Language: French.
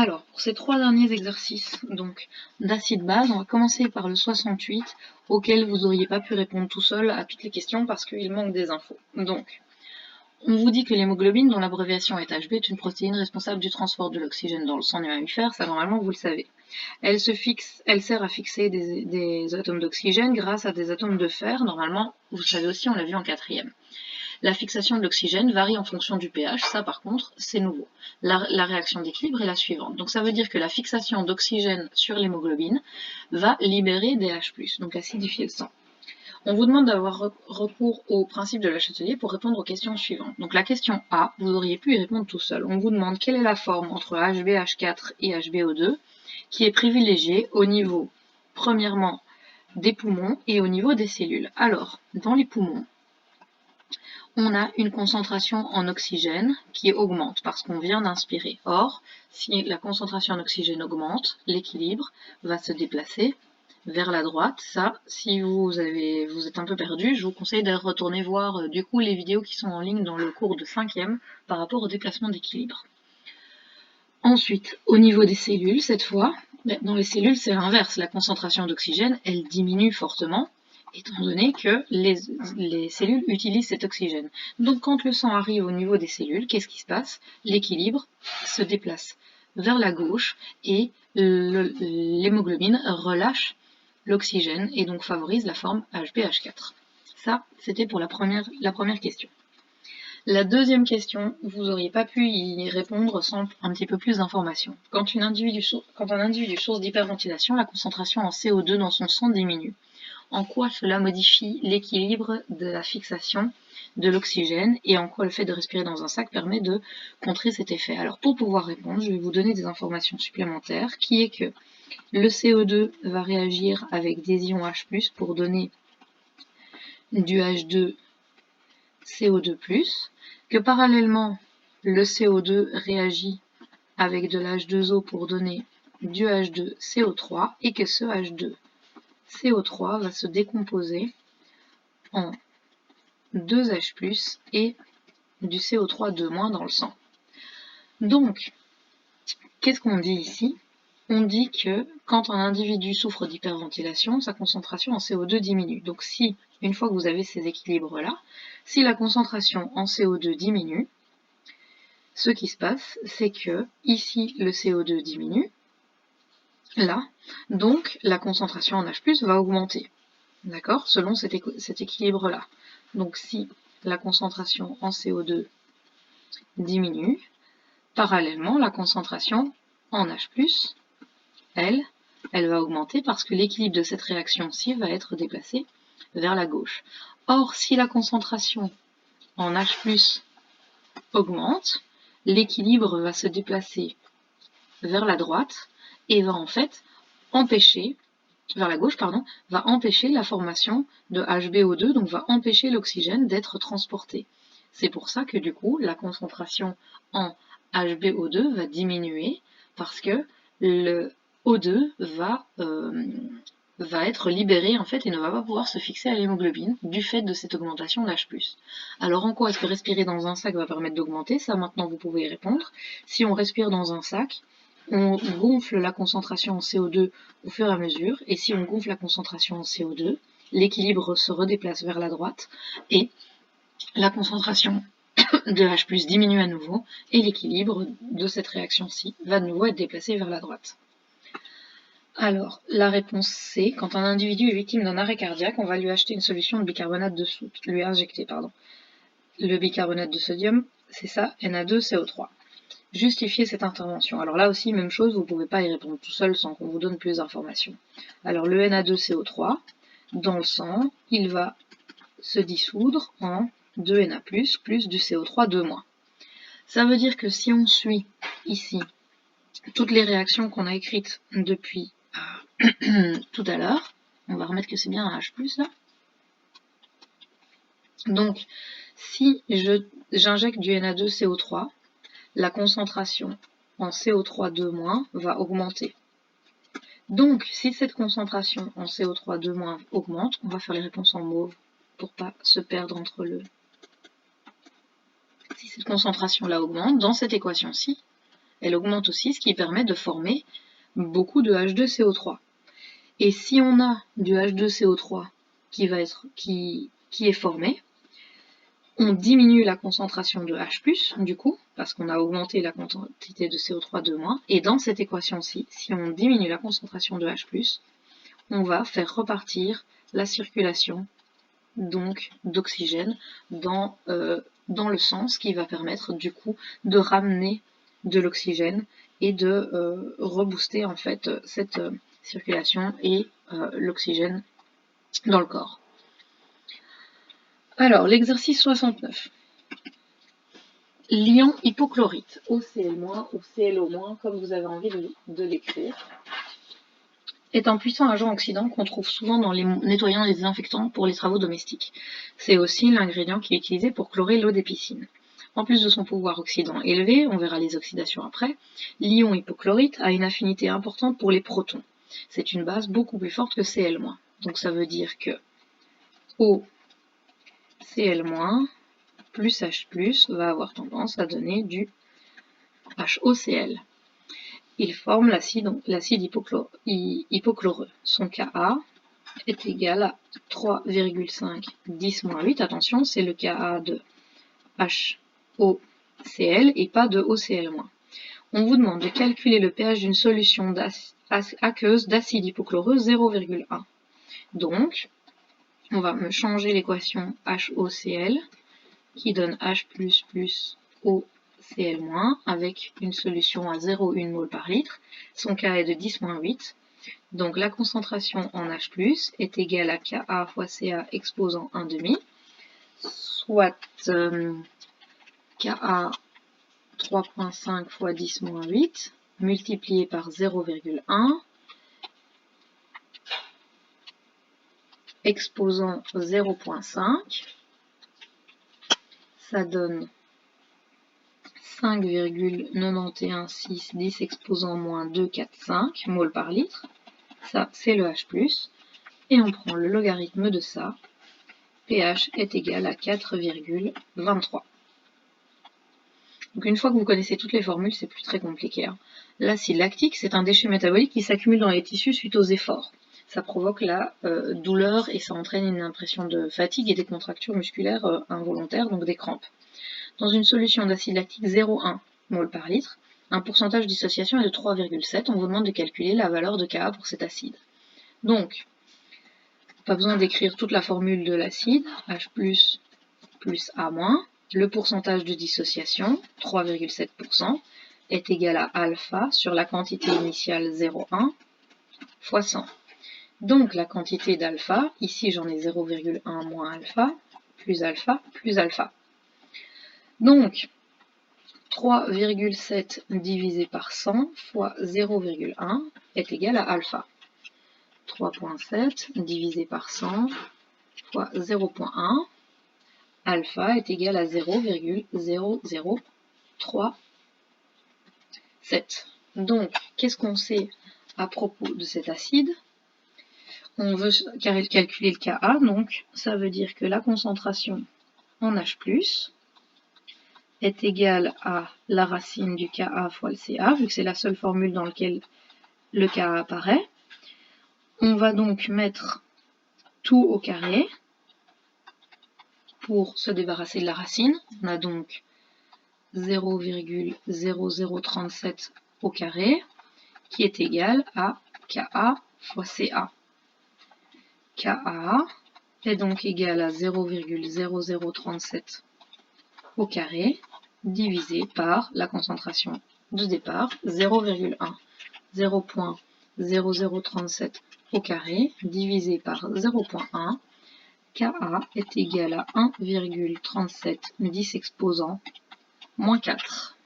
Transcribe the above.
Alors, pour ces 3 derniers exercices donc d'acide base, on va commencer par le 68, auquel vous n'auriez pas pu répondre tout seul à toutes les questions parce qu'il manque des infos. Donc, on vous dit que l'hémoglobine, dont l'abréviation est Hb, est une protéine responsable du transport de l'oxygène dans le sang des mammifères, ça normalement vous le savez. Elle sert à fixer des atomes d'oxygène grâce à des atomes de fer, normalement, vous le savez aussi, on l'a vu en 4e. La fixation de l'oxygène varie en fonction du pH, ça par contre c'est nouveau. La réaction d'équilibre est la suivante. Donc ça veut dire que la fixation d'oxygène sur l'hémoglobine va libérer des H+, donc acidifier le sang. On vous demande d'avoir recours au principe de Le Chatelier pour répondre aux questions suivantes. Donc la question A, vous auriez pu y répondre tout seul. On vous demande quelle est la forme entre HbH4 et HbO2 qui est privilégiée au niveau, premièrement, des poumons et au niveau des cellules. Alors, dans les poumons, on a une concentration en oxygène qui augmente parce qu'on vient d'inspirer. Or, si la concentration en oxygène augmente, l'équilibre va se déplacer vers la droite. Ça, si vous êtes un peu perdu, je vous conseille de retourner voir du coup les vidéos qui sont en ligne dans le cours de 5e par rapport au déplacement d'équilibre. Ensuite, au niveau des cellules, cette fois, dans les cellules c'est l'inverse, la concentration d'oxygène elle diminue fortement, étant donné que les cellules utilisent cet oxygène. Donc quand le sang arrive au niveau des cellules, qu'est-ce qui se passe? L'équilibre se déplace vers la gauche et l'hémoglobine relâche l'oxygène et donc favorise la forme HbH4. Ça, c'était pour la première question. La deuxième question, vous n'auriez pas pu y répondre sans un petit peu plus d'informations. Quand un individu souffre d'hyperventilation, la concentration en CO2 dans son sang diminue. En quoi cela modifie l'équilibre de la fixation de l'oxygène et en quoi le fait de respirer dans un sac permet de contrer cet effet. Alors pour pouvoir répondre, je vais vous donner des informations supplémentaires, qui est que le CO2 va réagir avec des ions H+, pour donner du H2CO2+, que parallèlement, le CO2 réagit avec de l'H2O pour donner du H2CO3 et que ce H2CO3 va se décomposer en 2H+, et du CO3- dans le sang. Donc, qu'est-ce qu'on dit ici? On dit que quand un individu souffre d'hyperventilation, sa concentration en CO2 diminue. Donc si, une fois que vous avez ces équilibres-là, si la concentration en CO2 diminue, ce qui se passe, c'est que ici le CO2 diminue, là, donc la concentration en H+, va augmenter, d'accord, selon cet équilibre-là. Donc si la concentration en CO2 diminue, parallèlement, la concentration en H+, elle va augmenter parce que l'équilibre de cette réaction-ci va être déplacé vers la gauche. Or, si la concentration en H+ augmente, l'équilibre va se déplacer vers la droite et va en fait empêcher, vers la gauche, pardon, va empêcher la formation de HbO2, donc va empêcher l'oxygène d'être transporté. C'est pour ça que du coup, la concentration en HbO2 va diminuer parce que le O2 va être libéré en fait et ne va pas pouvoir se fixer à l'hémoglobine du fait de cette augmentation d'H+. Alors en quoi est-ce que respirer dans un sac va permettre d'augmenter? Ça maintenant vous pouvez y répondre. Si on respire dans un sac, on gonfle la concentration en CO2 au fur et à mesure, et si on gonfle la concentration en CO2, l'équilibre se redéplace vers la droite et la concentration de H+ diminue à nouveau et l'équilibre de cette réaction-ci va de nouveau être déplacé vers la droite. Alors, la réponse C, quand un individu est victime d'un arrêt cardiaque, on va lui acheter une solution de bicarbonate de soude, lui injecter, pardon. Le bicarbonate de sodium, c'est ça, Na2CO3. Justifier cette intervention. Alors là aussi, même chose, vous ne pouvez pas y répondre tout seul sans qu'on vous donne plus d'informations. Alors le Na2CO3, dans le sang, il va se dissoudre en 2Na+, plus du CO3 2-. Ça veut dire que si on suit ici toutes les réactions qu'on a écrites depuis tout à l'heure, on va remettre que c'est bien un H+, là. Donc, si j'injecte du Na2CO3, la concentration en CO3 2- va augmenter. Donc, si cette concentration en CO3 2- augmente, on va faire les réponses en mauve pour pas se perdre entre si cette concentration-là augmente, dans cette équation-ci, elle augmente aussi, ce qui permet de former beaucoup de H2CO3. Et si on a du H2CO3 qui est formé, on diminue la concentration de H+, du coup, parce qu'on a augmenté la quantité de CO3 de moins, et dans cette équation-ci, si on diminue la concentration de H+, on va faire repartir la circulation donc d'oxygène dans le sens qui va permettre du coup de ramener de l'oxygène et de rebooster en fait cette circulation et l'oxygène dans le corps. Alors, l'exercice 69. L'ion hypochlorite, OCl- ou ClO-, comme vous avez envie de l'écrire, est un puissant agent oxydant qu'on trouve souvent dans les nettoyants et désinfectants pour les travaux domestiques. C'est aussi l'ingrédient qui est utilisé pour chlorer l'eau des piscines. En plus de son pouvoir oxydant élevé, on verra les oxydations après, l'ion hypochlorite a une affinité importante pour les protons. C'est une base beaucoup plus forte que Cl-. Donc ça veut dire que OCl- plus H+, va avoir tendance à donner du HOCl. Il forme l'acide hypochloreux. Son Ka est égal à 3,5 10-8. Attention, c'est le Ka de HOCl et pas de OCl-. On vous demande de calculer le pH d'une solution aqueuse d'acide hypochloreux 0,1. Donc, on va me changer l'équation HOCl qui donne H++ OCl- avec une solution à 0,1 mol par litre. Son Ka est de 10-8. Donc la concentration en H+, est égale à Ka fois Ca exposant 1,5, soit Ka 3,5 fois 10-8 multiplié par 0,1 exposant 0,5. Ça donne 5,91610 exposant moins 2,45 mol par litre. Ça, c'est le H+. Et on prend le logarithme de ça. pH est égal à 4,23. Donc une fois que vous connaissez toutes les formules, c'est plus très compliqué. L'acide lactique, c'est un déchet métabolique qui s'accumule dans les tissus suite aux efforts. Ça provoque la douleur et ça entraîne une impression de fatigue et des contractures musculaires involontaires, donc des crampes. Dans une solution d'acide lactique 0,1 mol par litre, un pourcentage de dissociation est de 3,7. On vous demande de calculer la valeur de Ka pour cet acide. Donc, pas besoin d'écrire toute la formule de l'acide, H+, plus A-. Le pourcentage de dissociation, 3,7%, est égal à alpha sur la quantité initiale 0,1 fois 100. Donc la quantité d'alpha, ici j'en ai 0,1 moins alpha, plus alpha, plus alpha. Donc 3,7 divisé par 100 fois 0,1 est égal à alpha. 3,7 divisé par 100 fois 0,1, alpha est égal à 0,0037. Donc, qu'est-ce qu'on sait à propos de cet acide? On veut calculer le Ka, donc ça veut dire que la concentration en H+, est égale à la racine du Ka fois le Ca, vu que c'est la seule formule dans laquelle le Ka apparaît. On va donc mettre tout au carré pour se débarrasser de la racine. On a donc 0,0037 au carré qui est égal à Ka fois Ca. Ka est donc égal à 0,0037 au carré divisé par la concentration de départ 0,1. 0,0037 au carré divisé par 0,1. Ka est égal à 1,37 10 exposant moins 4.